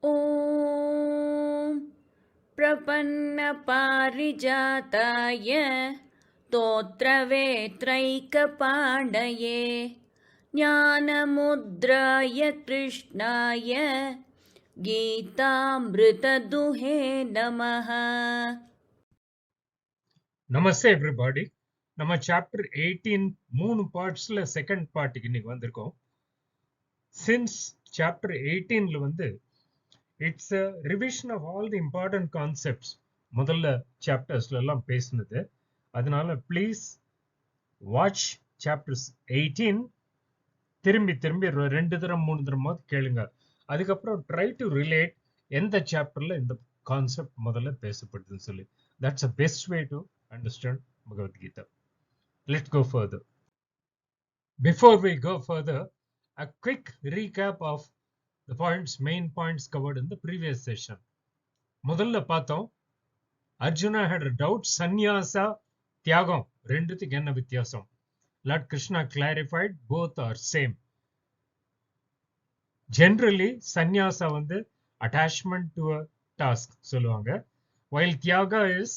ॐ प्रपन्नपारिजाताय तोत्रवेत्रैकपाणये ज्ञानमुद्राय कृष्णाय गीतामृतदुहे नमः. Namaste everybody. நம்ம chapter 18 மூணு பார்ட்ஸ்ல செகண்ட் பார்ட்டுக்கு இன்னைக்கு வந்திருக்கோம். Since chapter 18ல வந்து it's a revision of all the important concepts முதல்ல சாப்டர்ஸ்ல எல்லாம் பேசினது. அதனால ப்ளீஸ் வாட்ச் சாப்டர்ஸ் 18 திரும்பி திரும்பி 2 தரம் 3 தரமாவது கேளுங்க. அதுக்கப்புறம் ட்ரை டு ரிலேட் எந்த சாப்டர்ல இந்த கான்செப்ட் முதல்ல பேசப்படுதுன்னு சொல்லி. That's the best way to understand Bhagavad Gita. Let's go further. Before we go further, a quick recap of the main points covered in the previous session. முதல்ல பார்த்தோம், Arjuna had a doubt, Sannyasa, தியாகம் ரெண்டுத்துக்கு என்ன வித்தியாசம்? Lord Krishna clarified both are same. Generally, Sannyasa வந்து attachment to a task சொல்லுவாங்க, while தியாga is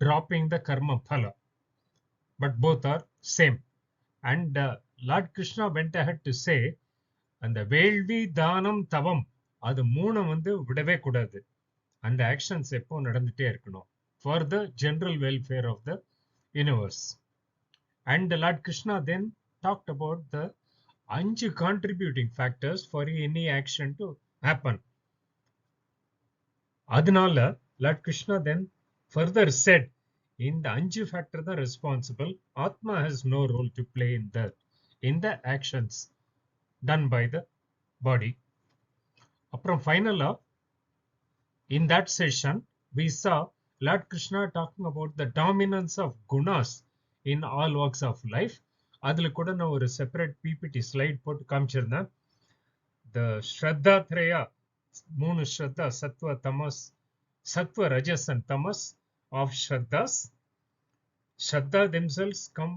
dropping the karma phala. But both are same. And Lord Krishna went ahead to say, அந்த வேள்வி தானம் தவம் அது மூணு வந்து விடவே கூடாது. அந்த ஆக்ஷன்ஸ் எப்போ நடந்துட்டே இருக்கணும் for the general welfare of the universe. And Lord Krishna then talked about the 5 contributing factors for any action to happen. அதனால Lord Krishna then further said, இந்த 5 ஃபேக்டர் தான் responsible. Atma has no role to play in the actions done by the body. Aprom finally, in that session, we saw Lord Krishna talking about the dominance of gunas in all walks of life. Adhula kuda na oru separate PPT slide potu kaamichirundhen. The Shraddha Traya, moonu Shraddha, Sattva, Tamas, Sattva, Rajas and Tamas of Shraddhas. Shraddha themselves come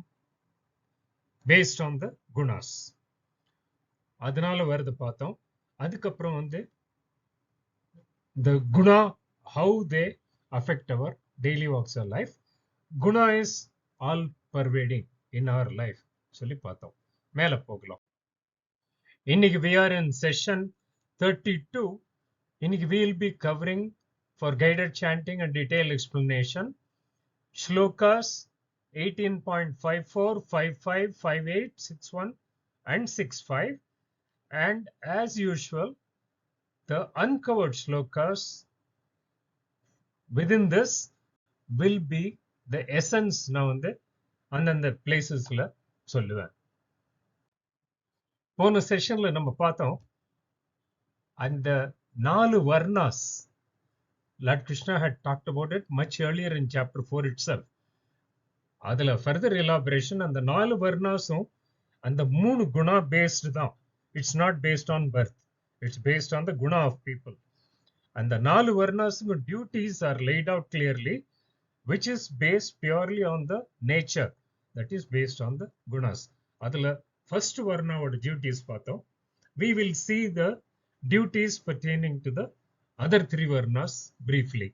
based on the gunas. அதனால வருது பார்த்தோம். அதுக்கப்புறம் வந்து the guna, how they affect our daily walks of life. Guna is all pervading in our life சொல்லி பார்த்தோம். மேல போகலாம். இன்னைக்கு we are in session 32. இன்னைக்கு we will be covering for guided chanting and detailed explanation shlokas 18.54, 55, 58, 61 and 65. And as usual, the uncovered shlokas within this will be the essence. நான் வந்து அந்தந்த பிளேசஸ்ல சொல்லுவேன். போன செஷன்ல நம்ம பார்த்தோம், அந்த 4 varnas. Lord Krishna had talked about it much earlier in chapter 4 itself. அதுல further elaboration, அந்த 4 varnasum அந்த 3 guna based தான். It's not based on birth. It's based on the guna of people. And the 4 varnas duties are laid out clearly, which is based purely on the nature, that is based on the gunas. Adula first varna oda duties pathom. We will see the duties pertaining to the other 3 varnas briefly.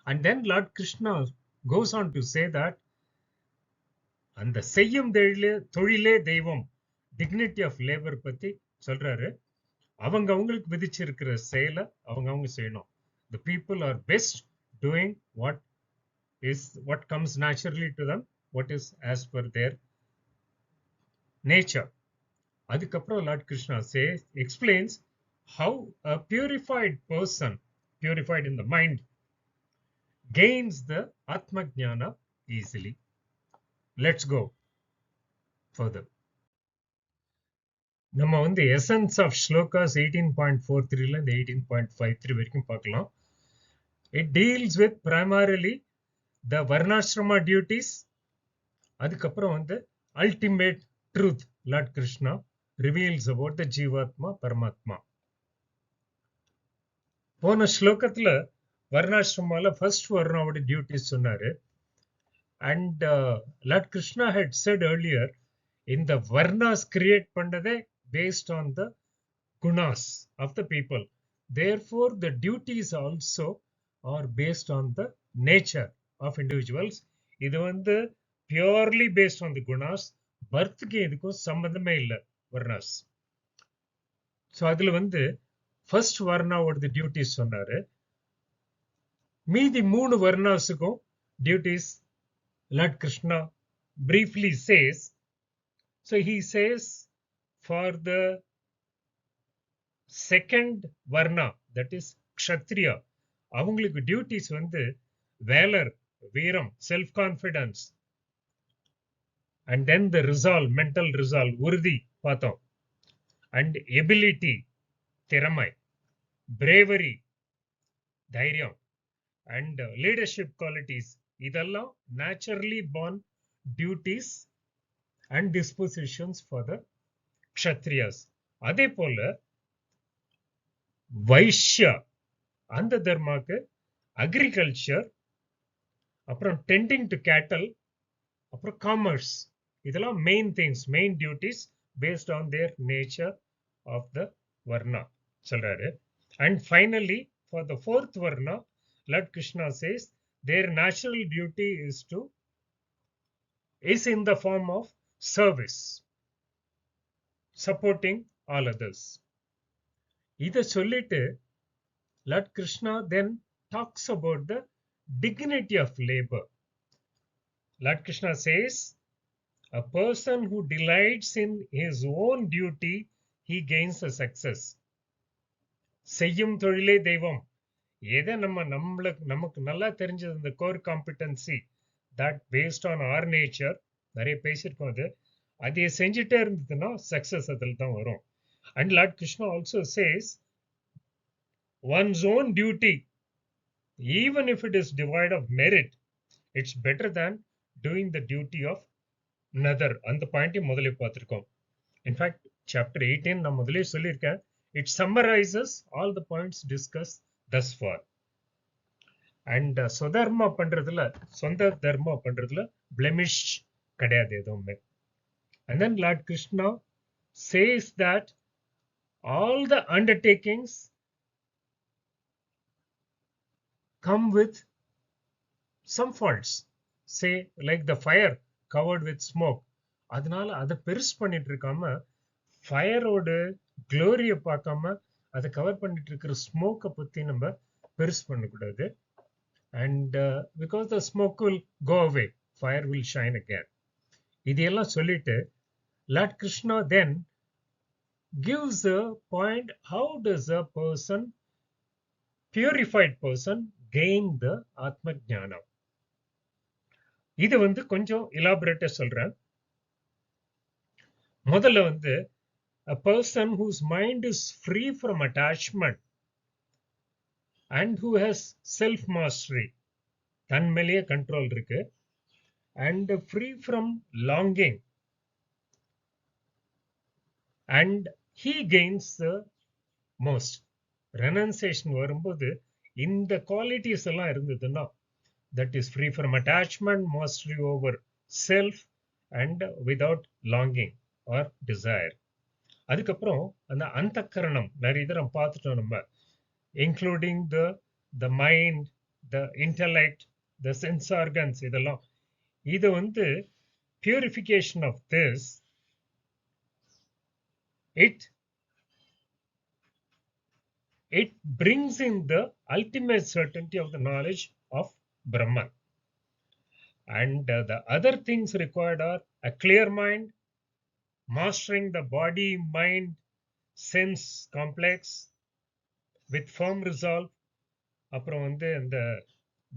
And then Lord Krishna goes on to say that அந்த செய்யும் தொழிலே தெய்வம், dignity of labor பத்தி சொல்றாரு. அவங்க அவங்களுக்கு விதிச்சிருக்கிற செயலை அவங்க செய்யணும். The people are best doing what comes naturally to them, what is as per their nature. அதுக்கப்புறம் Lord Krishna explains how a purified person, purified in the mind, gains the Atma Jnana easily. Let's go further. நம்ம வந்து essence of shlokas 18.43 ல இருந்து 18.53 வரைக்கும் பார்க்கலாம். It deals with primarily the varnashrama duties. அதுக்கப்புறம் வந்து ultimate truth Lord Krishna reveals about the Jivatma, Paramatma. போன ஸ்லோகத்துல வர்ணாசிரமால first varnaவோட duties சொன்னாரு. And Lord Krishna had said earlier, in the varnas create பண்ணதே based on the gunas of the people. Therefore, the duties also are based on the nature of individuals. இது வந்து purely based on the gunas. பர்த்க்கு இதுக்கும் சம்பந்தமே இல்லை varnas. So அதுல வந்து first வர்ணாவோட duties சொன்னாரு. மீதி 3 வர்ணாஸுக்கும் duties Lord Krishna briefly says. So he says for the second varna, that is kshatriya, அவங்களுக்கு டியூட்டிஸ் வந்து வேலர், வீரம், self confidence, and then the resolve, mental resolve, உறுதி பார்த்தோம், and ability, திறமை, bravery, தைரியம், and leadership qualities, இதெல்லாம் naturally born duties and dispositions for the kshatriyas. அதே போல வைஷ்யா அந்த தர்மாக்கு அக்ரிகல்ச்சர், அப்புறம் டெண்டிங் டு கேட்டல், அப்புறம் காமர்ஸ், இதெல்லாம் main things, main duties based on their nature of the varna சொல்றாரு. And finally for the fourth varna, Lord Krishna says their natural duty is in the form of service, supporting all others. இதை சொல்லிட்டு Lord Krishna then talks about the dignity of labor. Lord Krishna says, a person who delights in his own duty, he gains a success. செய்யும் தொழிலே தெய்வம். எதை நமக்கு நல்லா தெரிஞ்சது இந்த core competency, that based on our nature, நிறைய பேசியிருக்கோம், அதை செஞ்சுட்டே இருந்ததுன்னா சக்சஸ் அதில் தான் வரும். And Lord Krishna also says one's own duty, even if it is devoid of merit, it's better than doing the duty of another. அந்த பாயிண்டையும் முதலே பார்த்திருக்கோம். இன்ஃபேக்ட் சாப்டர் 18 நான் முதலே சொல்லியிருக்கேன். It summarizes all the points discussed thus far. And swadharma பண்றதுல, சொந்த தர்மா பண்றதுல blemish கிடையாது எதுவுமே. And then Lord Krishna says that all the undertakings come with some faults, say like the fire covered with smoke. அதனால அதை பெருசு பண்ணிட்டு இருக்காம, ஃபயரோட க்ளோரியை பார்க்காம அதை கவர் பண்ணிட்டு இருக்கிற ஸ்மோக்கை பத்தி நம்ம பெருசு பண்ணக்கூடாது. And because the smoke will go away, fire will shine again. இதையெல்லாம் சொல்லிட்டு Lord Krishna then gives a point, how does a person, purified person, gain the Atma Jnana. இது வந்து கொஞ்சம் இலாபரேட்டா சொல்றேன். முதல்ல வந்து a person whose mind is free from attachment and who has self mastery, தன் மேலேயே control இருக்கு, and free from longing, and he gains the most. Renunciation வரும்போது இந்த குவாலிட்டிஸ் எல்லாம் இருந்ததுன்னா, that is free from attachment, mastery over self, and without longing or desire. அதுக்கப்புறம் அந்த அந்தக்கரணம் நிறைய இதை நம்ம பார்த்துட்டோம் நம்ம, including the mind, the intellect, the sense organs, இதெல்லாம். இது வந்து purification of this, it brings in the ultimate certainty of the knowledge of Brahman. And the other things required are a clear mind, mastering the body, mind, sense complex with firm resolve. அப்புறம் வந்து இந்த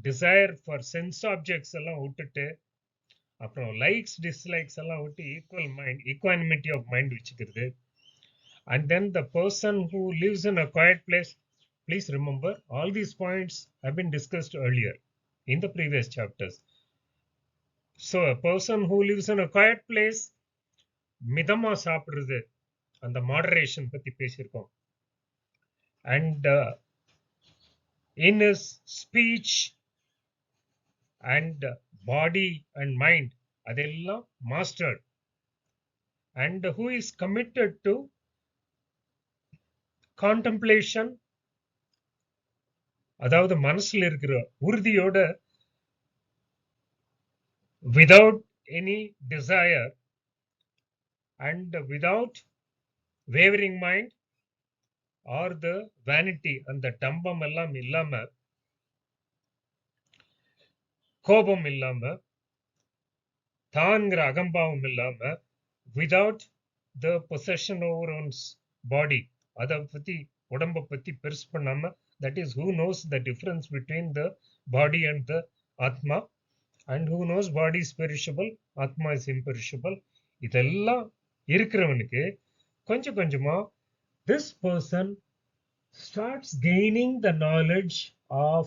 desire for sense objects எல்லாம் விட்டுட்டு, அப்புறம் likes dislikes எல்லாம் விட்டு equanimity of mind வச்சுக்கிறது. And then the person who lives in a quiet place, please remember all these points have been discussed earlier in the previous chapters. So a person who lives in a quiet place, மிதமா சாப்பிடுறது, அந்த moderation பத்தி பேசியிருக்கோம். And in his speech and body and mind, அதெல்லாம் mastered, and who is committed to contemplation அதாவது மனசுல இருக்கிற உறுதியோட without any desire and without wavering mind or the vanity அந்த டம்பம் எல்லாம் இல்லாம, கோபம் இல்லாம, தான்ங்கிற அகம்பாவம் இல்லாம, without the possession over one's body, அத பத்தி உடம்ப பத்தி பெருசு பண்ணாம, that is who knows the difference between the body and the atma, and who knows body is perishable, atma is imperishable. இதெல்லாம் இருக்கிறவனுக்கு கொஞ்சம் கொஞ்சமா this person starts gaining the knowledge of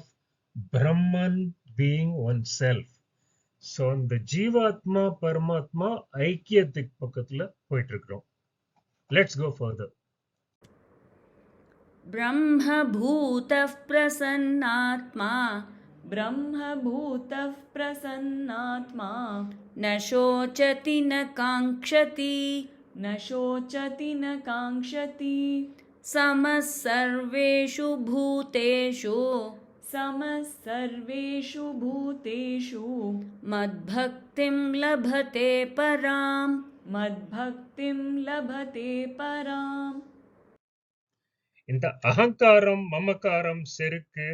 Brahman being oneself. So இந்த ஜீவாத்மா பரமாத்மா ஐக்கியத்துக்கு பக்கத்துல போயிட்டு இருக்கிறோம். Let's go further. ब्रह्मभूतः प्रसन्नात्मा ब्रह्मभूतः प्रसन्नात्मा न शोचति न काङ्क्षति न शोचति न काङ्क्षति समः सर्वेषु भूतेषु समः सर्वेषु भूतेषु मद्भक्तिं लभते पराम् मद्भक्तिं लभते पराम्. இந்த அகங்காரம், மமகாரம், செருக்கு,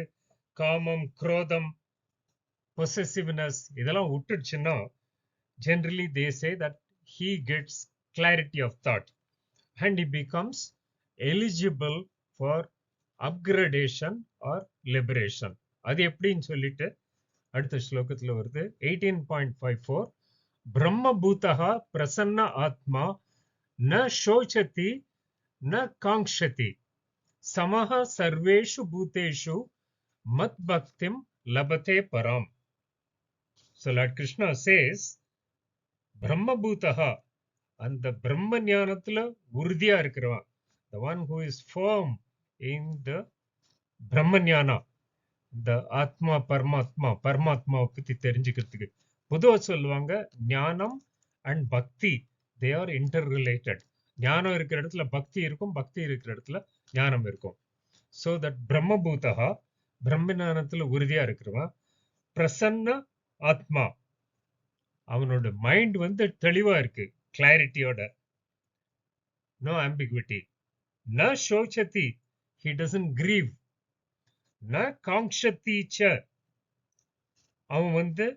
காமம், குரோதம், possessiveness இதெல்லாம் விட்டுடுச்சுன்னா generally they say that he gets clarity of thought and he becomes eligible for upgradation or liberation. அது எப்படின்னு சொல்லிட்டு அடுத்த ஸ்லோகத்துல வருது. 18.54 பிரம்மபூதா பிரசன்ன ஆத்மா ந சோச்சதி ந காங்க்ஷதி சமஹ சர்வேஷு பூதேஷு மத் பக்திம் லபதே பராம். So Lord Krishna says, பிரம்மபூதா, அந்த பிரம்ம ஞானத்துல உறுதியா இருக்கிறவன், the one who is firm in the பிரம்ம ஞானா, இந்த ஆத்மா பரமாத்மா, பரமாத்மாவை பத்தி தெரிஞ்சுக்கிறதுக்கு பொதுவா சொல்லுவாங்க ஞானம் அண்ட் பக்தி they are interrelated. ஞானம் இருக்கிற இடத்துல பக்தி இருக்கும், பக்தி இருக்கிற இடத்துல ஞானம் இருக்கும். So that பிரம்மபூதா, பிரம்ம ஞானத்துல உறுதியா இருக்கிறவன், பிரசன்ன ஆத்மா, அவனோட மைண்ட் வந்து தெளிவா இருக்கு, கிளாரிட்டியோட, நோ ஆம்பிகுவிட்டி. ந சோச்சதி, he doesn't grieve. ந காங்க்ஷதி ச, அவன் வந்து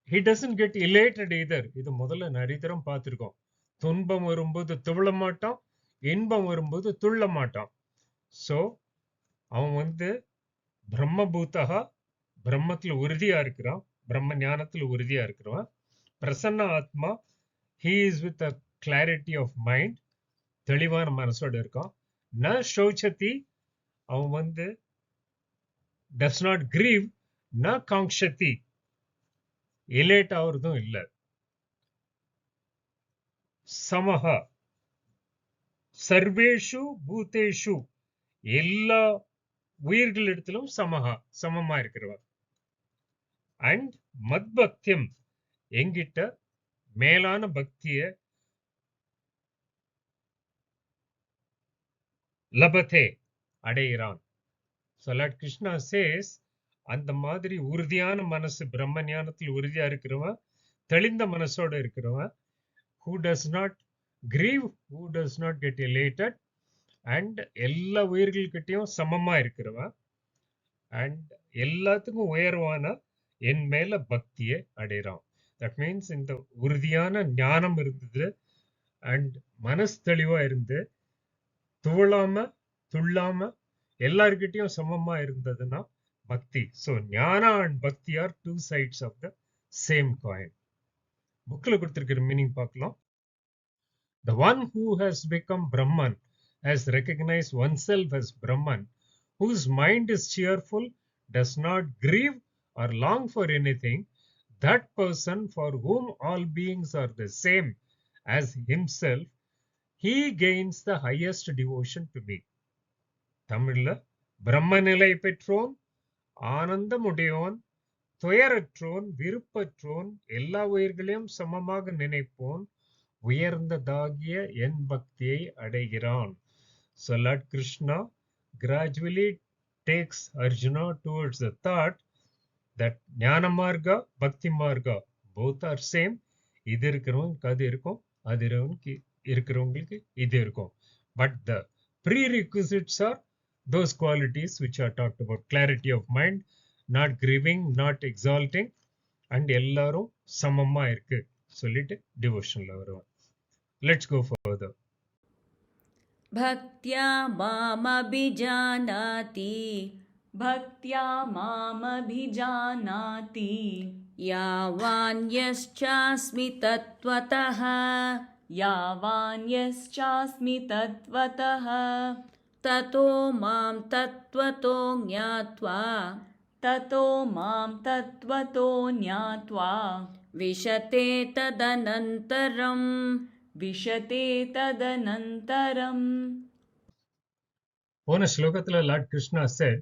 he doesn't get elated either. இது முதல்ல நிறைய தரம் பார்த்திருக்கோம். துன்பம் வரும்போது துவள மாட்டான், இன்பம் வரும்போது துள்ள மாட்டான். சோ அவன் வந்து பிரம்மபூதா, பிரம்மத்துல உறுதியா இருக்கிறான், பிரம்ம ஞானத்துல உறுதியா இருக்கிறான். பிரசன்ன ஆத்மா, he is with a clarity of mind, தெளிவான மனசோட இருக்கான். ந சோச்சதி, அவன் வந்து does not grieve. ந காங்க்ஷதி, எலேட் ஆகுறதும் இல்லை. சமஹ சர்வேஷு பூதேஷு, எல்லா உயிர்களிடத்திலும் சமஹா, சமமா இருக்கிறவர். அண்ட் மத் பக்தியம், எங்கிட்ட மேலான பக்திய லபதே, அடைகிறான். So Lord Krishna says, அந்த மாதிரி உறுதியான மனசு, பிரம்ம ஞானத்தில் உறுதியா இருக்கிறவன், தெளிந்த மனசோட இருக்கிறவன், who does not grieve, who does not get elated, and எல்லா உயிர்கள்கிட்டையும் சமமா இருக்கிறவன், and எல்லாத்துக்கும் உயர்வான என் மேல பக்தியை அடைகிறான். தட் மீன்ஸ் இந்த உறுதியான ஞானம் இருந்தது அண்ட் மனசு தெளிவா இருந்து துவளாம துள்ளாம எல்லார்கிட்டையும் சமமா இருந்ததுன்னா பக்தி. So jnana and bhakti are two sides of the same coin. புக்கில் கொடுத்திருக்கிற மீனிங் பார்க்கலாம். The one who has become Brahman has recognized oneself as Brahman, whose mind is cheerful, does not grieve or long for anything. That person, for whom all beings are the same as himself, he gains the highest devotion to me. தமிழ்ல, பிரம்ம நிலை பெற்றோன், ஆனந்தமுடையோன், துயரற்றோன், விருப்பற்றோன், எல்லா உயிர்களையும் சமமாக நினைப்போன், உயர்ந்ததாகிய என் பக்தியை அடைகிறான். So Lord Krishna gradually takes Arjuna towards the thought that ஞான மார்க்கா பக்தி மார்க்கா both are same. இது இருக்கிறவங்களுக்கு அது இருக்கும், அது இருக்கிறவங்களுக்கு இது இருக்கும். But the prerequisites are those qualities which are talked about: clarity of mind, not grieving, not exalting, and எல்லாரும் சமமா இருக்கு சொல்லிட்டு டிவோஷன்ல வருவாங்க. Let's go further. भक्त्या मामभिजानाति भक्त्या मामभिजानाति यावान्यश्चास्मि तत्त्वतः यावान्यश्चास्मि तत्त्वतः ततो मां तत्त्वतो ज्ञात्वा ततो मां तत्त्वतो ज्ञात्वा विशते तदनन्तरम् विशते तदनन्तरम्. போன ஸ்லோகத்துல லார்ட் கிருஷ்ணா said,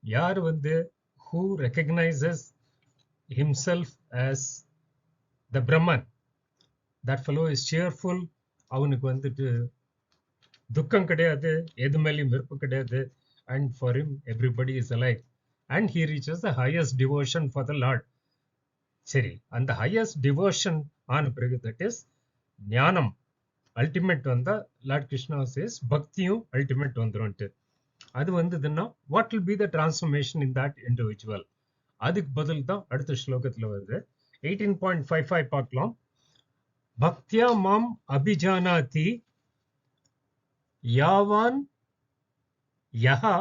யார் who recognizes himself as the Brahman, that fellow is cheerful, அவனுக்கு துக்கம் கிடையாது, எது மேலேயும் வெறுப்பு கிடையாது, and for him everybody is alike, and he reaches the highest devotion for the Lord. சரி, அந்த highest devotion ஆன பிறகு, that is ஞானம் அல்டிமேட் வந்தா, லார்ட் கிருஷ்ணா சேஸ் பக்தியும் அல்டிமேட் வந்துரும்ட்டு. அது வந்ததுன்னா what will be the transformation in that individual? அதுக்கு பதில் தான் அடுத்த ஸ்லோகத்துல வருது. 18.55 பார்க்கலாம். பக்தியா மாம் அபிஜானாதி யாவான் யஹா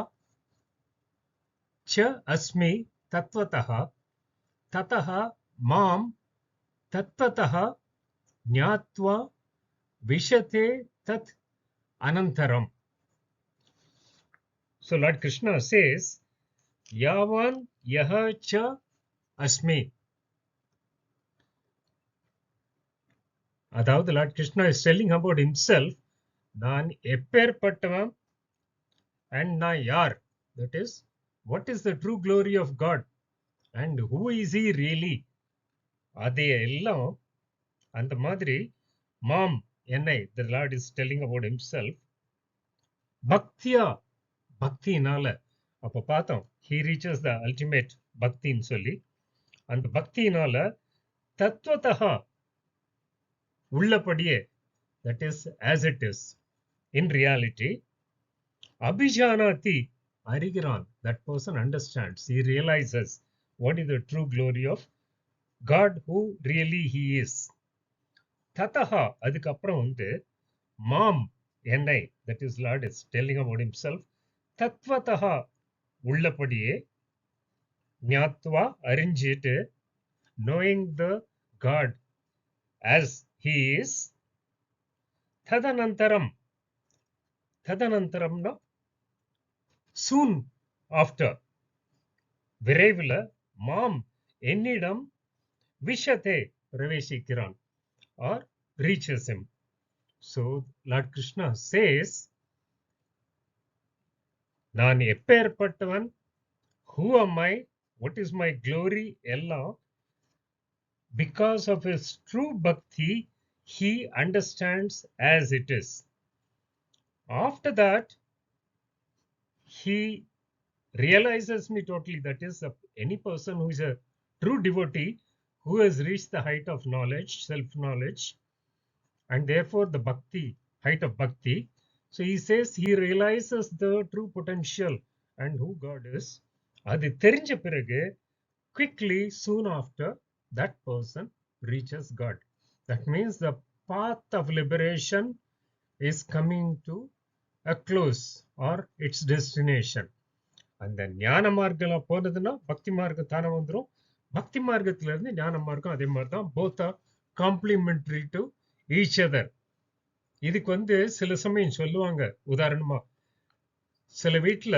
ச அஸ்மி தத்வதஹ ததஹ மாம் தத்வதஹ ஞாத்வா விஷதே தத் anantaram. So Lord Krishna says, yavan yaha cha asmi. அதாவது Lord Krishna is telling about himself, நான் எப்பேற்பட்டவன் and நான் யார், that is what is the true glory of God and who is he really, அதே எல்லாம் அந்த மாதிரி மாம் என்னை, the Lord is telling about himself. பக்தியா, பக்தினால, அப்ப பார்த்தோம் he reaches the ultimate பக்தின்னு சொல்லி, அந்த பக்தினால தத்துவதா உள்ளபடியே, that is as it is in reality, அபிஜானாதி அறிகிறான், that person understands, he realizes what is the true glory of God, who really he is. ததஹா அதுக்கப்புறம் மாம் என்னை, that is Lord is telling about himself, தத்வதஹா உள்ளபடியே, ஞாத்வா அறிஞ்சிட்டு, knowing the God as he is, ததனந்தரம், ததனந்தரம்னா soon after, விரைவில், மாம் என்னிடம் விஷதே பிரவேசிக்கிறான், or reaches him. So Lord Krishna says, நான் எப்பேற்பட்டவன், who am I, what is my glory, எல்லாம் because of his true bhakti he understands as it is. After that he realizes me totally, that is any person who is a true devotee, who has reached the height of knowledge, self-knowledge, and therefore the bhakti, height of bhakti. So he says he realizes the true potential and who God is. அது தெரிஞ்ச பிறகு, quickly, soon after, that person reaches God. That means the path of liberation is coming to a close, or its destination. அந்த ஞான மார்க்கம் போனதுன்னா பக்தி மார்க்கம் தானே வந்துடும். பக்தி மார்க்கத்துல இருந்து ஞான மார்க்கம் அதே மாதிரி தான், both are complementary to each other. இதுக்கு சில சமயம் சொல்லுவாங்க, உதாரணமா சில வீட்டுல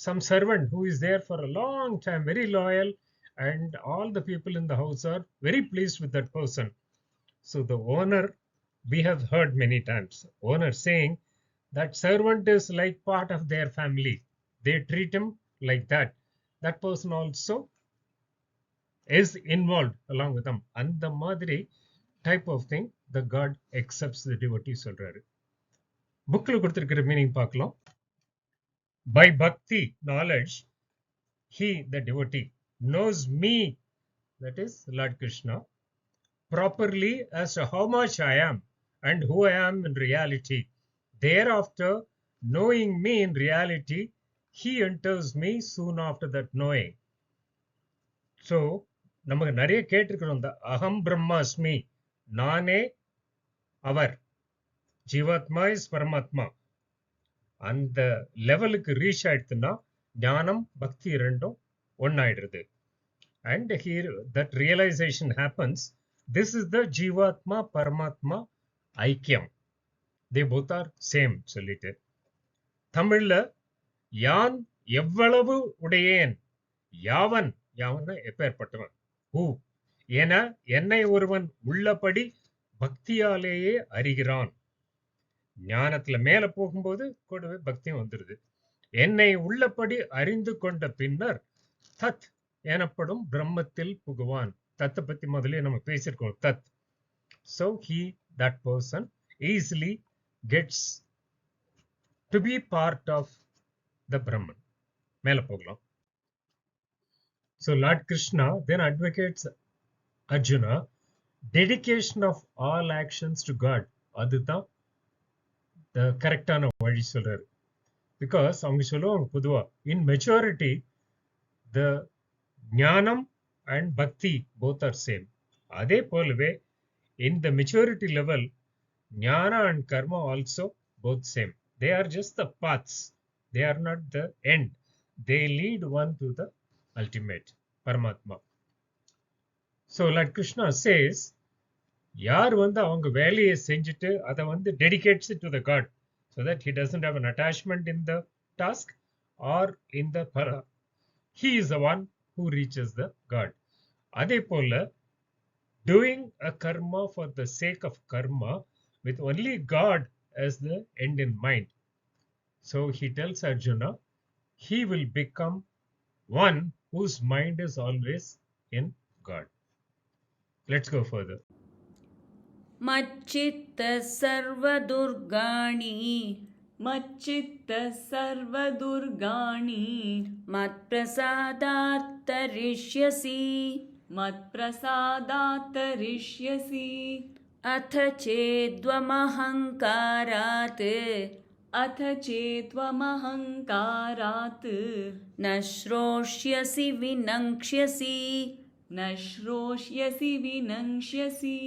some servant who is there for a long time, very loyal, and all the people in the house are very pleased with that person. So the owner, we have heard many times, owner saying that servant is like part of their family, they treat him like that, that person also is involved along with them. அந்த மாதிரி type of thing the God accepts the devotee சொல்றாரு. புக்ல கொடுத்திருக்கிற meaning பார்க்கலாம். By bhakti, knowledge, he, the devotee, knows me, that is Lord Krishna, properly as to how much I am and who I am in reality. Thereafter, knowing me in reality, he enters me soon after that knowing. So, நமக்கு நிறைய கேட்டிருக்கிறோம் இந்த அகம் பிரம்மாஸ்மி, நானே அவர், ஜீவாத்மா is பரமாத்மா. அந்த லெவலுக்கு ரீச் ஆயிடுச்சுன்னா ஞானம் பக்தி ரெண்டும் ஒன்னாயிடுறது. And here that realization happens. This is the Jivatma Paramatma ஐக்கியம். They both are same சொல்லிட்டு தமிழ்ல யான் எவ்வளவு உடையேன், யாவன், யாவன்னா எப்பேற்பட்டவன், ஹூ என என்னை ஒருவன் உள்ளபடி பக்தியாலேயே அறிகிறான். ஞானத்துல மேல போகும்போது கூடவே பக்தியும் வந்துருது. என்னை உள்ளபடி அறிந்து கொண்ட பின்னர் தத் எனப்படும் பிரம்மத்தில் புகுவான். தத்தை பத்தி முதலே நம்ம பேசியிருக்கோம். தத். So he, that person, easily gets to be part of the Brahman. மேல போகலாம். So Lord Krishna then advocates Arjuna dedication of all actions to God. அதுதான் the கரெக்டான வழி சொல்றாரு. Because அவங்க சொல்லுவாங்க பொதுவா in maturity the ஞானம் and bhakti both are same. அதே போலவே in the maturity level jnana and karma also both same. They are just the paths, they are not the end. They lead one to the ultimate Paramatma. So like Krishna says, யார் அவங்க வேலையை செஞ்சுட்டு அதை dedicates it to the God so that he doesn't have an attachment in the task or in the para, he is the one who reaches the God. அதே போல doing a karma for the sake of karma with only God as the end in mind. So he tells Arjuna, he will become one whose mind is always in God. Let's go further. मच्चित्तः सर्वदुर्गाणि मच्चित्तः सर्वदुर्गाणि मत्प्रसादात् तरिष्यसि मत्प्रसादात् तरिष्यसि अथ चेद्वमहङ्कारात् अथ चेत्त्वमहङ्कारात् न श्रोष्यसि विनङ्क्ष्यसि न श्रोष्यसि विनङ्क्ष्यसि.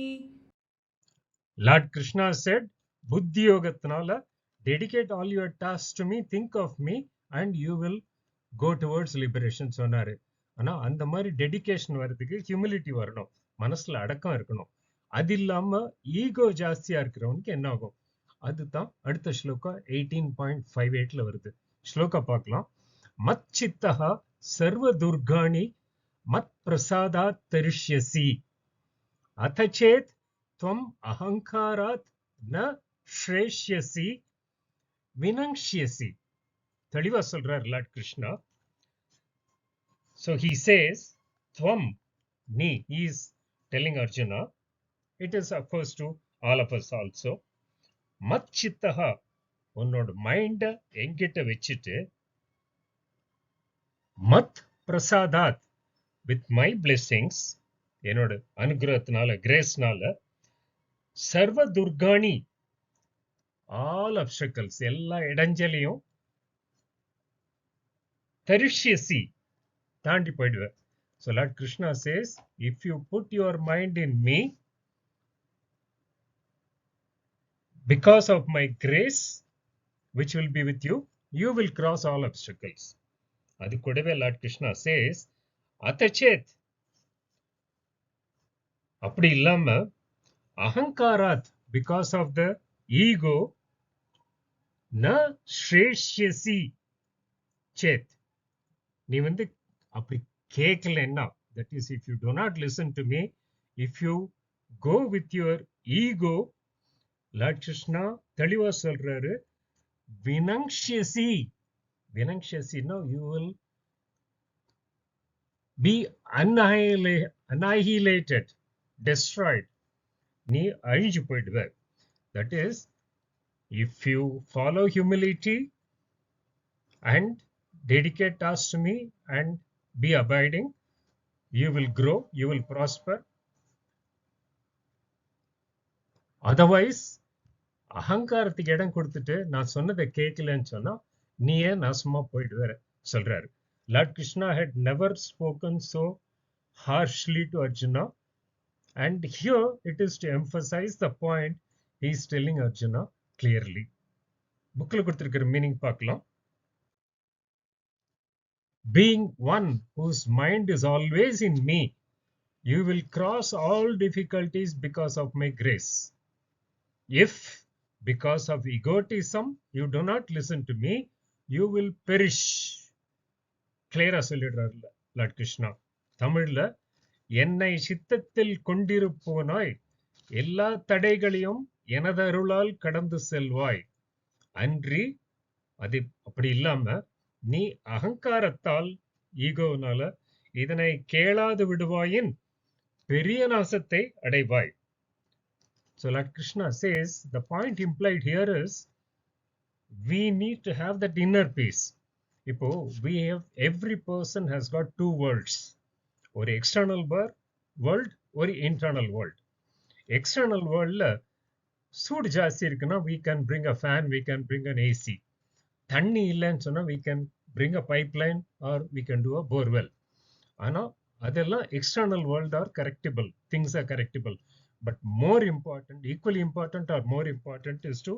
Lord Krishna said, Buddhi Yogatnala, dedicate all your tasks to me, think of me, and you will go towards liberation. சொன்னாரு. ஆனா அந்த மாதிரி டெடிகேஷன் வர்றதுக்கு ஹியூமிலிட்டி வரணும், மனசுல அடக்கம் இருக்கணும். அது இல்லாம ஈகோ ஜாஸ்தியா இருக்கிறவனுக்கு என்ன ஆகும்? அதுதான் அடுத்த ஸ்லோகா 18.58ல வருது. ஸ்லோகா பார்க்கலாம். மத் சித்தஹா சர்வ துர்காணி மத் பிரசாதாத் தரிஷ்யசி அத சேத் त्वम अहंकारात न श्रेष्यसी विनंक्ष्यसी. தெளிவா சொல்றார் Lord Krishna. So he says, tvam, நீ, he is telling Arjuna. It is of course to all of us also. மத் சித்தஹா, உன்னோட மைண்ட என்கிட்ட வச்சுட்டு, மத் பிரசாதாத், with my blessings, என்னோட அனுகிரகத்தினால, கிரேஸ்னால, சர்வ துர்காணி, ஆல் அப்டக்கிள்ஸ், எல்லா இடைஞ்சலையும், தரிஷ்யசி, தாண்டி போயிடுவேன். So Lord Krishna says, if you put your mind in me, because of my grace, which will be with you, you will cross all obstacles. அது கூடவே Lord Krishna says, அதச்சேத், அப்படி இல்லாம, அகங்காராத், because of the ego, na shreshyasi chet, நீ அப்படி கேட்கலன்னா, that is if you do not listen to me, if you go with your ego, Lord Krishna தெளிவா சொல்றாரு, vinangshasi, vinangshasi, now you will be annihilated, destroyed, நீ அழிஞ்சு போயிடுவ. That is, if you follow humility and dedicate tasks to me and be abiding, you will grow, you will prosper. Otherwise, அகங்காரத்துக்கு இடம் கொடுத்துட்டு நான் சொன்னதை கேட்கலன்னு சொன்னா நீயே நாசமா போயிடுவேற சொல்றாரு. Lord Krishna had never spoken so harshly to Arjuna, and here it is to emphasize the point he is telling Arjuna clearly. புக்ல கொடுத்திருக்கிற மீனிங் பார்க்கலாம். Being one whose mind is always in me, you will cross all difficulties because of my grace. If because of egotism you do not listen to me, you will perish. கிளியரா சொல்லிடுறாரு Lord Krishna. தமிழ்ல, என்னை சித்தத்தில் கொண்டிருப்போனாய் எல்லா தடைகளையும் எனது அருளால் கடந்து செல்வாய். அன்றி அது அப்படி இல்லாம நீ அகங்காரத்தால், ஈகோனால இதனை கேளாது விடுவாயின் பெரிய நாசத்தை அடைவாய். So Lord Krishna says the point implied here is we need to have that inner peace. இப்போ every person has got two worlds. ஒரு external world, ஒரு internal world. External worldல சூடு ஜாஸ்தி இருக்குன்னா we can bring a fan, we can bring an AC. தண்ணி இல்லைன்னு சொன்னா we can bring a pipeline or we can do a borewell. ஆனா அதெல்லாம் external world are correctable, things are correctable. But more important, equally important or more important is to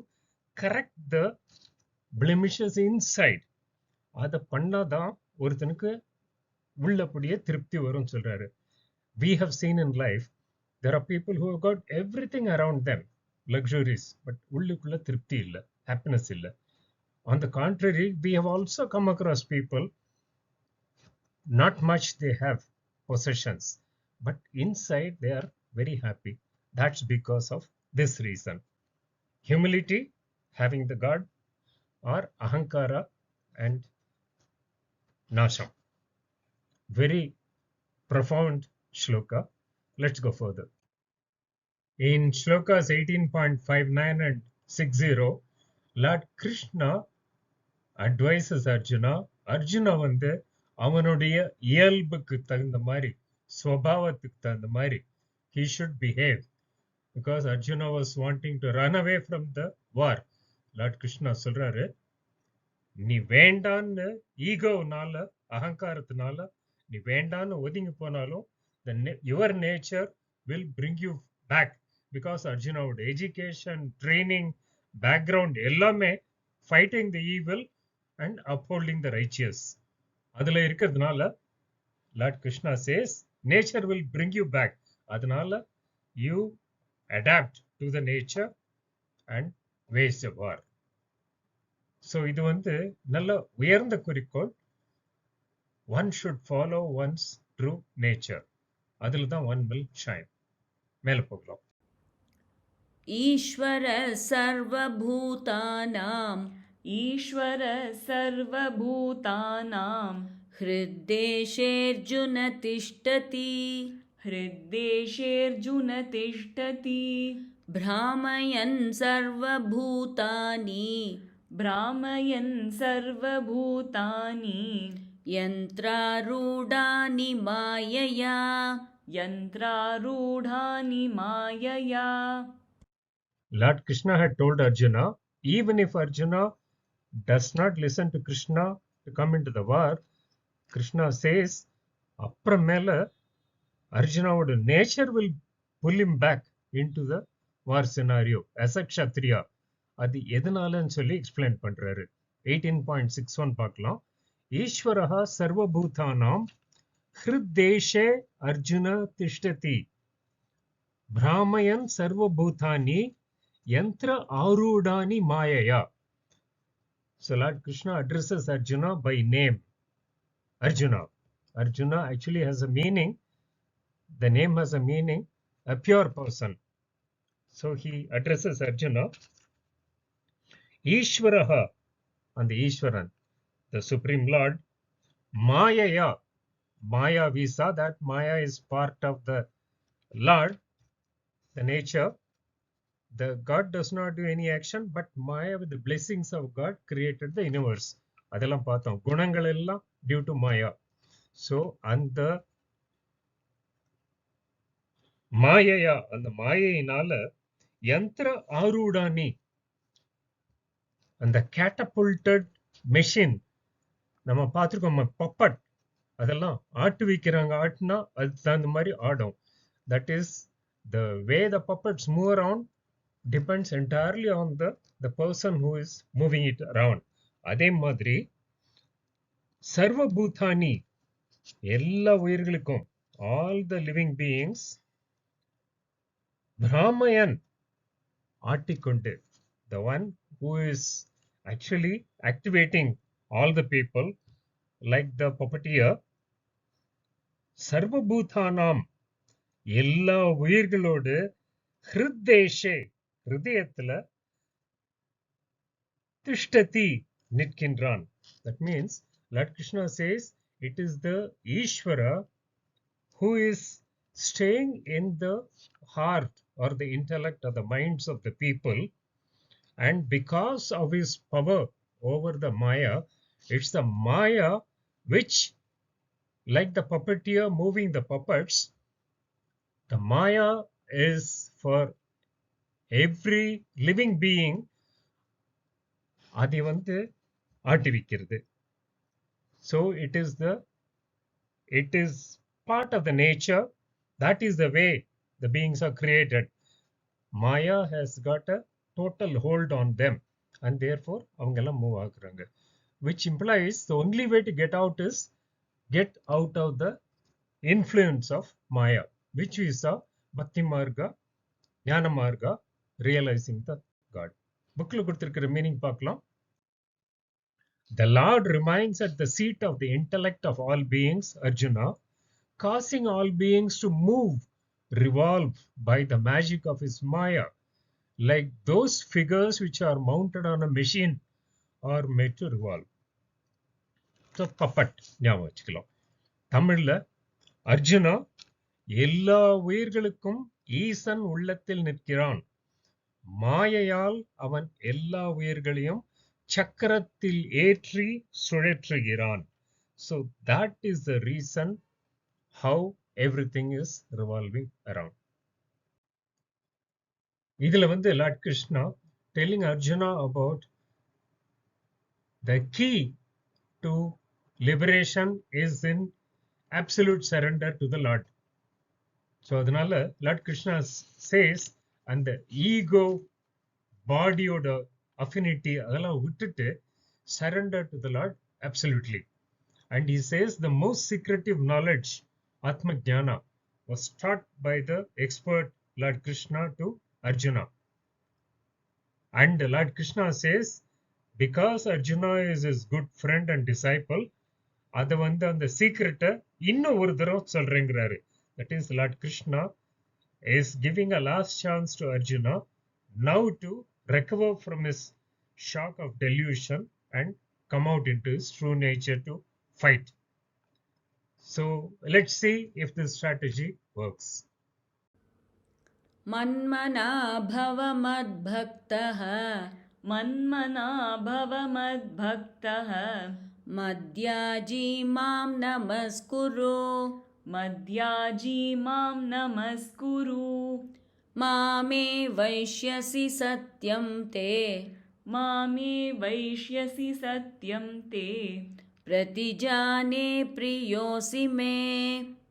correct the blemishes inside. அதை பண்ணாதான் ஒருத்தனுக்கு உள்ளபடியே திருப்தி வரும் சொல்றாரு. We have seen in life, there are people who have got everything around them, luxuries, but உள்ளுக்குள்ள திருப்தி இல்லை, happiness இல்லை. On the contrary, we have also come across people, not much they have possessions, but inside they are very happy. That's because of this reason. Humility, having the God, or ahankara and nasham. Very profound shloka. Let's go further. In shlokas 18.59 and 60, Lord Krishna advises Arjuna. Arjuna வந்து அவனுடைய இயல்புக்கு தகுந்த மாதிரி, ஸ்வபாவத்துக்கு தகுந்த மாதிரி he should behave, because Arjuna was wanting to run away from the war. Lord Krishna சொல்றாரு, நீ வேண்டான்னு ஈகோனால, அகங்காரத்தினால நீ வேண்டான்னு ஒதுங்கி போனாலும் your nature will bring you back, because Arjuna would education, training, background எல்லாமே fighting the evil and upholding the righteous. அதுல இருக்கிறதுனால Lord Krishna says nature will bring you back. அதனால you adapt to the nature and wage the war. So இது வந்து நல்ல உயர்ந்த குறிக்கோள். One should follow one's true nature. அதில் தான் one will shine. மேல போகலாம். ईश्वर सर्वभूतानां ईश्वर सर्वभूतानां हृद्देशेऽर्जुन तिष्ठति हृद्देशेऽर्जुन तिष्ठति भ्रामयन् सर्वभूतानि भ्रामयन् सर्वभूतानि यन्त्रारूढानि मायया यन्त्रारूढानि मायया. Lord Krishna had told Arjuna, even if Arjuna does not listen to Krishna to come into the war, Krishna says, அப்புறமேல Arjuna's nature will pull him back into the war scenario as a kshatriya. அது எதனாலன்னு சொல்லி explain பண்றாரு. 18.61 பார்க்கலாம். ஈஸ்வரஹ சர்வபூதானாம் ஹிருத்தேஷே அர்ஜுன திஷ்டதி பிராமயன் சர்வபூதானி யந்திர ஆரூடானி மாயையா. So Lord Krishna addresses Arjuna by name. Arjuna. Arjuna actually has a meaning. The name has a meaning, a pure person. So he addresses Arjuna. Ishvaraha, and the Ishwaran, the Supreme Lord. Mayaya. Maya, we saw that Maya is part of the Lord, the nature. The God does not do any action, but Maya, with the blessings of God, created the universe. அதெல்லாம் பார்த்தோம். குணங்கள் எல்லாம் due to Maya. So அந்த மாயையா, அந்த மாயையினால யந்திர ஆரூடானி, அந்த கேட்டபுல்டட் machine நம்ம பார்த்துருக்கோம், பப்பட், அதெல்லாம் ஆட்டு வைக்கிறாங்க. ஆட்டுனா அதுக்கு தகுந்த மாதிரி ஆடும். That is the way the puppets move around depends entirely on the person who is moving it around. அதே மாதிரி சர்வபூதானி, எல்லா உயிர்களுக்கும், ஆல் த லிவிங் பீயிங்ஸ், பிராமயன், ஆட்டிக்கொண்டு, the one who is actually activating all the people like the puppeteer, சர்வபூதானாம், எல்லா உயிர்களோடு, ஹிருதேஷே, ஹிருதயத்துல, திஷ்டதி, நிற்கின்றான். That means Lord Krishna says it is the Ishvara who is staying in the heart or the intellect or the minds of the people, and because of his power over the Maya, it's the Maya which, like the puppeteer moving the puppets, the Maya is for every living being, அதை வந்து ஆட்டிவிக்கிறது. So it is part of the nature. That is the way the beings are created. Maya has got a total hold on them, and therefore avangala move ஆகுறாங்க. Which implies the only way to get out is get out of the influence of Maya, which we saw Bhakti Marga, Jnana Marga, realizing the God. Bookல கொடுத்திருக்கிற meaning பார்க்கலாம். The Lord remains at the seat of the intellect of all beings, Arjuna, causing all beings to move, revolve by the magic of his Maya, like those figures which are mounted on a machine are made to revolve. So, puppet ஞாபகம் வச்சுக்கலாம். தமிழ்ல அர்ஜுனா, எல்லா உயிர்களுக்கும் ஈசன் உள்ளத்தில் நிற்கிறான், மாயையால் அவன் எல்லா உயிர்களையும் சக்கரத்தில் ஏற்றி சுழற்றுகிறான். So that is the reason how everything is revolving around. இதுல வந்து Lord Krishna telling Arjuna about the key to liberation is in absolute surrender to the Lord. So அதனால Lord Krishna says, அந்த ego பாடியோட affinity அதெல்லாம் விட்டுட்டு surrender to the Lord absolutely. And he says the most secretive knowledge, Atma Jnana, was taught by the expert Lord Krishna to Arjuna. And Lord Krishna says, because Arjuna is his good friend and disciple, அதை வந்து அந்த சீக்ரெட்டை இன்னும் ஒரு தடவை சொல்றேங்கிறாரு. That is, Lord Krishna is giving a last chance to Arjuna now to recover from his shock of delusion and come out into his true nature to fight. So let's see if this strategy works. मन्मना भव मद्भक्तः मन्मना भव मद्भक्तः मद्याजी मां नमस्कुरु मद्याजी मां नमस्कुरु मामे वैश्यसि सत्यं ते मामे वैश्यसि सत्यं ते प्रतिजाने प्रियोऽसि मे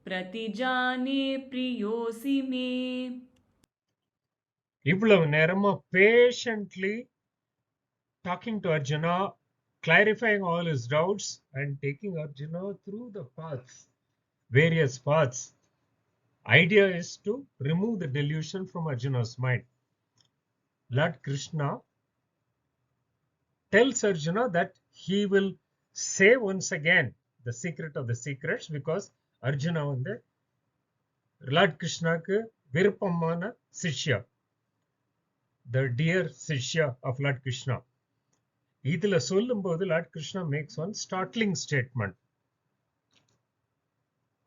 प्रतिजाने प्रियोऽसि मे. இவ்வளவு நேரமா patiently talking to Arjuna, clarifying all his doubts and taking Arjuna through the paths, various paths. Idea is to remove the delusion from Arjuna's mind. Lord Krishna tells Arjuna that he will say once again the secret of the secrets, because Arjuna வந்து Lord Krishnaக்கு விருப்பமான சிஷ்யா, the dear Shishya of Lord Krishna. இதுல சொல்லும்போது Lord Krishna makes one startling statement.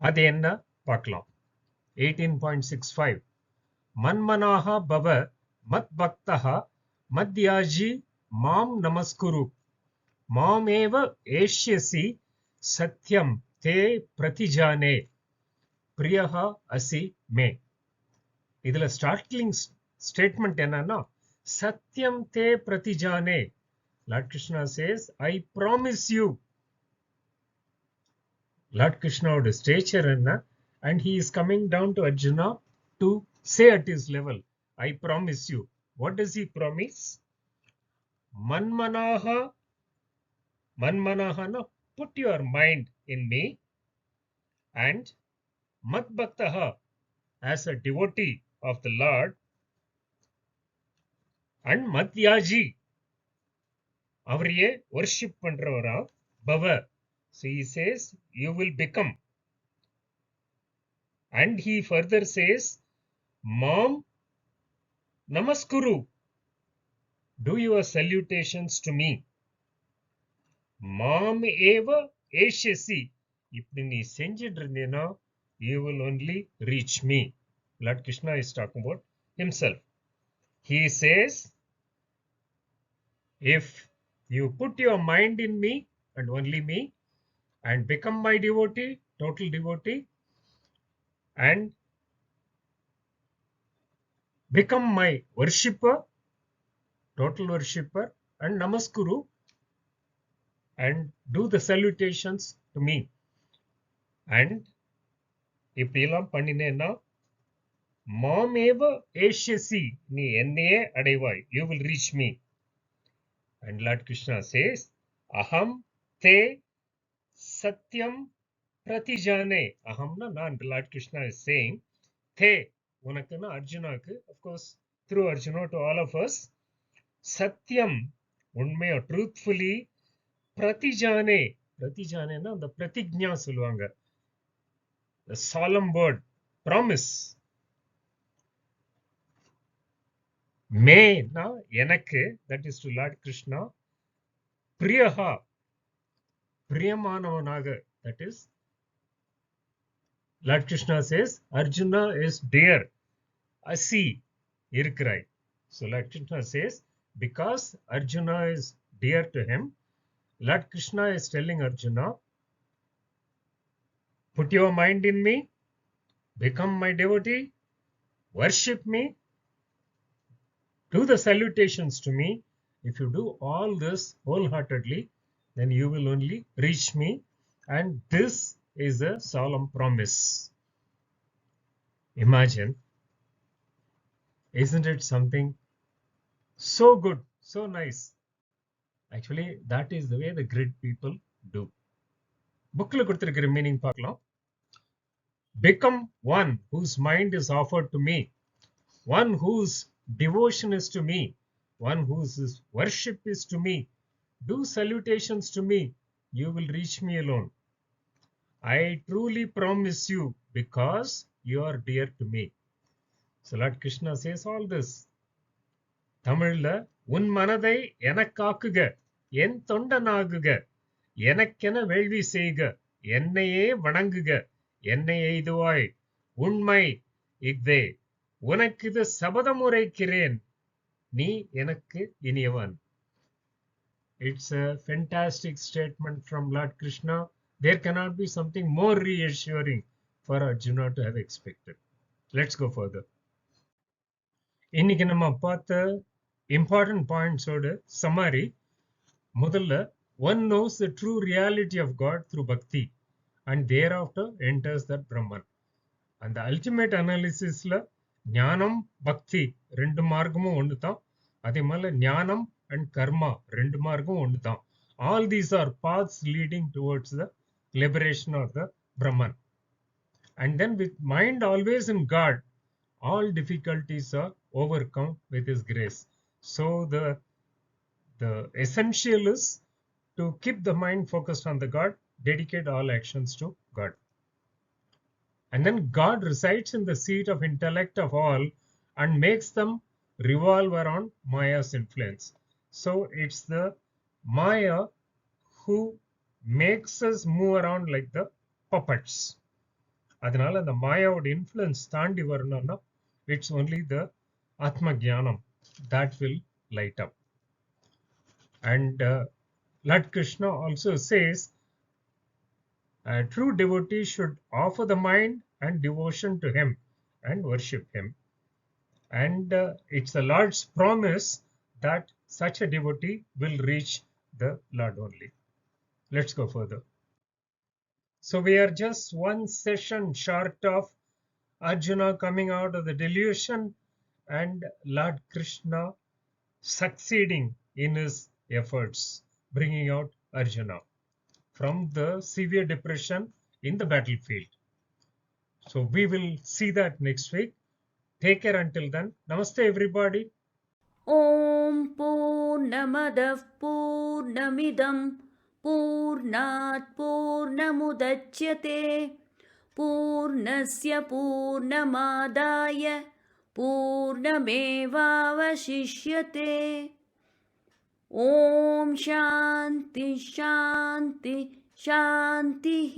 அது என்ன பார்க்கலாம். 18.65 மன்மனாஹ பவ மத் பக்தஹ மத்யாஜி மாம் நமஸ்குரு Mameva eshyasi satyam te pratijane priyaha asi me. இதுல ஸ்டார்ட்லிங் ஸ்டேட்மெண்ட் என்னன்னா சத்யம் தே பிரதிஜானே. Lord Krishna says, I promise you. Lord Krishna would stature enna, and he is coming down to Arjuna to say at his level, I promise you. What does he promise? Manmanaha, no, put your mind in me, and madbhaktaha, as a devotee of the Lord, and madhyaji, அவரையே worship பண்றவரா பவ. So he says, you will become. And he further says, Mam namaskuru, do your salutations to me. Mam eva eshyasi, இப்படி நீ செஞ்சிட்டு இருந்தீனா you will only reach me. Lord Krishna is talking about himself. He says, if you put your mind in me and only me, and become my devotee, total devotee, and become my worshipper, total worshipper, and namaskuru, and do the salutations to me. And இப்படியெல்லாம் பண்ணினேன்னா மாமேவ ஏஷ்யசி, நீ என்னையே அடைவாய், you will reach me. And Lord Krishna says, aham te satyam pratijane. Ahamna நான், Lord Krishna is saying, te, உனக்குன்னா அர்ஜுனாக்கு, of course through Arjuna to all of us, சத்தியம், உண்மையா, truthfully, pratijane, pratijane அந்த பிரதிஜ்ஞா சொல்லுவாங்க, the solemn word, promise. Me na எனக்கு, that is to Lord Krishna, priyaha, பிரியமானவனாக, that is Lord Krishna says, Arjuna is dear, asi, இருக்கிறாய். So Lord Krishna says, because Arjuna is dear to him, Lord Krishna is telling Arjuna, put your mind in me, become my devotee, worship me, do the salutations to me. If you do all this wholeheartedly, then you will only reach me, and this is a solemn promise. Imagine, isn't it something so good, so nice? Actually, that is the way the great people do. Bookla கொடுத்திருக்கிற meaning பார்க்கலாம். Become one whose mind is offered to me, one whose devotion is to me, one whose worship is to me. Do salutations to me, you will reach me alone. I truly promise you, because you are dear to me. So Lord Krishna says all this. தமிழ்ல, உன் மனதை எனக்காக்குக, என் தொண்டனாகுக, எனக்கென வேள்வி செய்க, என்னையே வணங்குக, என்னை எய்துவாய், உண்மை இஃதே, உனக்கிது சபதம் உரைக்கிறேன், நீ எனக்கு இனியவன். It's a fantastic statement from Lord Krishna. There cannot be something more reassuring for Arjuna to have expected. Let's go further. இன்னைக்கு நம்ம பார்த்த important points ஓட summary. முதல்ல, one knows the true reality of God through bhakti, and thereafter enters that Brahman. And the ultimate analysisல ஞானம், பக்தி ரெண்டு மார்க்கமும் ஒன்று தான். அதே மாதிரி ஞானம் and karma ரெண்டு மார்க்கும் ஒன்று தான். All these are paths leading towards the liberation of the Brahman. And then with mind always in God, all difficulties are overcome with His grace. So the essential is to keep the mind focused on the God, dedicate all actions to God. And then God resides in the seat of intellect of all and makes them revolve around Maya's influence. So it's the Maya who makes us move around like the puppets. அதனால அந்த மாயாவோட influence தாண்டி வரணும்னா it's only the ஆத்ம ஜானம் that will light up. And Lord Krishna also says a true devotee should offer the mind and devotion to him and worship him. And it's the Lord's promise that such a devotee will reach the Lord only. Let's go further. So we are just one session short of Arjuna coming out of the delusion and Lord Krishna succeeding in his efforts, bringing out Arjuna from the severe depression in the battlefield. So we will see that next week. Take care until then. Namaste, everybody. ॐ पूर्णमदः पूर्णमिदं पूर्णात् पूर्णमुदच्यते पूर्णस्य पूर्णमादाय पूर्णमेवावशिष्यते ॐ शान्ति शान्ति शान्तिः